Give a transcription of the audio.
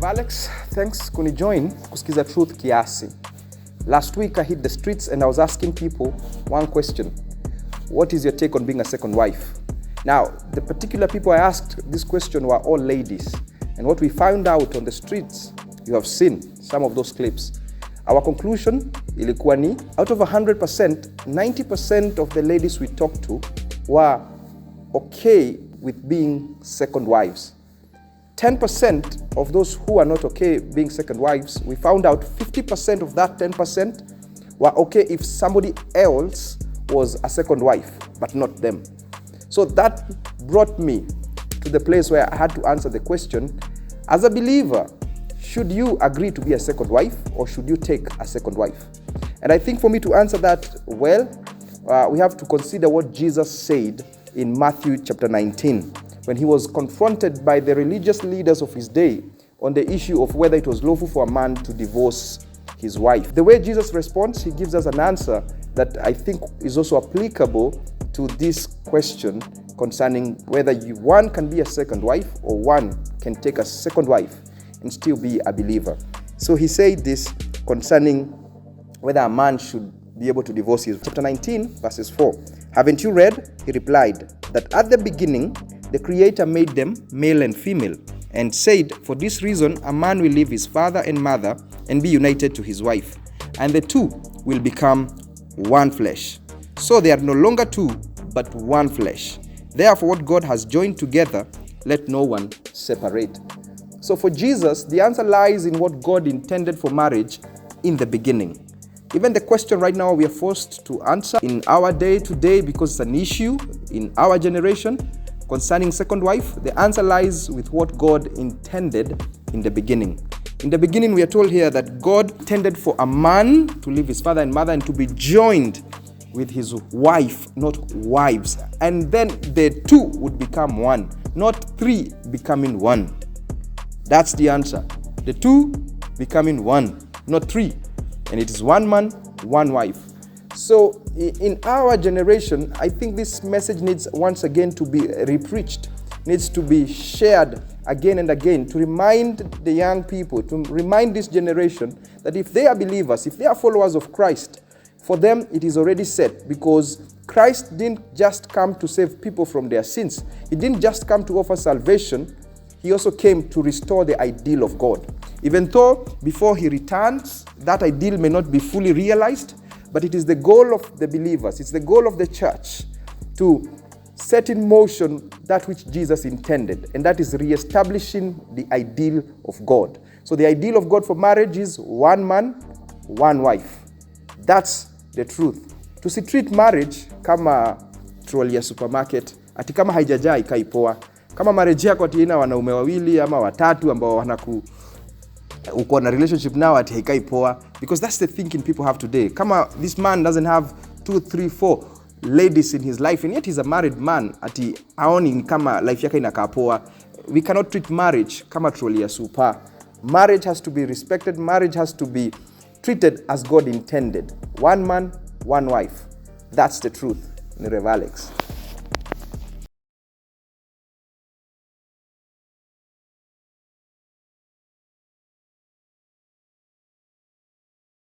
Alex, thanks kunijoin kusikiza Truth Kiasi. Last week I hit the streets and I was asking people one question. What is your take on being a second wife? Now, the particular people I asked this question were all ladies. And what we found out on the streets, you have seen some of those clips. Our conclusion, ilikuwa ni, out of 100%, 90% of the ladies we talked to were okay with being second wives. 10% of those who are not okay being second wives, we found out 50% of that 10% were okay if somebody else was a second wife, but not them. So that brought me to the place where I had to answer the question, as a believer, should you agree to be a second wife or should you take a second wife? And I think for me to answer that well, we have to consider what Jesus said in Matthew chapter 19. When he was confronted by the religious leaders of his day on the issue of whether it was lawful for a man to divorce his wife. The way Jesus responds, he gives us an answer that I think is also applicable to this question concerning whether one can be a second wife or one can take a second wife and still be a believer. So he said this concerning whether a man should be able to divorce his wife. Chapter 19, verses 4. Haven't you read? He replied, that at the beginning, the Creator made them male and female, and said, for this reason, a man will leave his father and mother and be united to his wife, and the two will become one flesh. So they are no longer two, but one flesh. Therefore, what God has joined together, let no one separate. So for Jesus, the answer lies in what God intended for marriage in the beginning. Even the question right now we are forced to answer in our day to day because it's an issue in our generation, concerning second wife, the answer lies with what God intended in the beginning. In the beginning, we are told here that God intended for a man to leave his father and mother and to be joined with his wife, not wives. And then the two would become one, not three becoming one. That's the answer. The two becoming one, not three. And it is one man, one wife. So in our generation, I think this message needs once again to be repreached, needs to be shared again and again to remind the young people, to remind this generation that if they are believers, if they are followers of Christ, for them it is already set, because Christ didn't just come to save people from their sins. He didn't just come to offer salvation. He also came to restore the ideal of God. Even though before he returns, that ideal may not be fully realized, but it is the goal of the believers, it's the goal of the church to set in motion that which Jesus intended, and that is reestablishing the ideal of God. So the ideal of God for marriage is one man, one wife. That's the truth. Tusi treat marriage kama trolly ya supermarket, ati kama haijajaa ikai poa. Kama marriage yako ati ina wanaume wawili ama watatu ambao uko na relationship now ati haikai poa, because that's the thinking people have today. Kama this man doesn't have 2, 3, 4 ladies in his life and yet he's a married man, ati aoni kama life yake inakaa poa. We cannot treat marriage kama trolly ya super. Marriage has to be respected. Marriage has to be treated as God intended. One man, one wife. That's the truth. 𝗗𝗶𝗴𝗶𝗁𝗲 Rev Alex.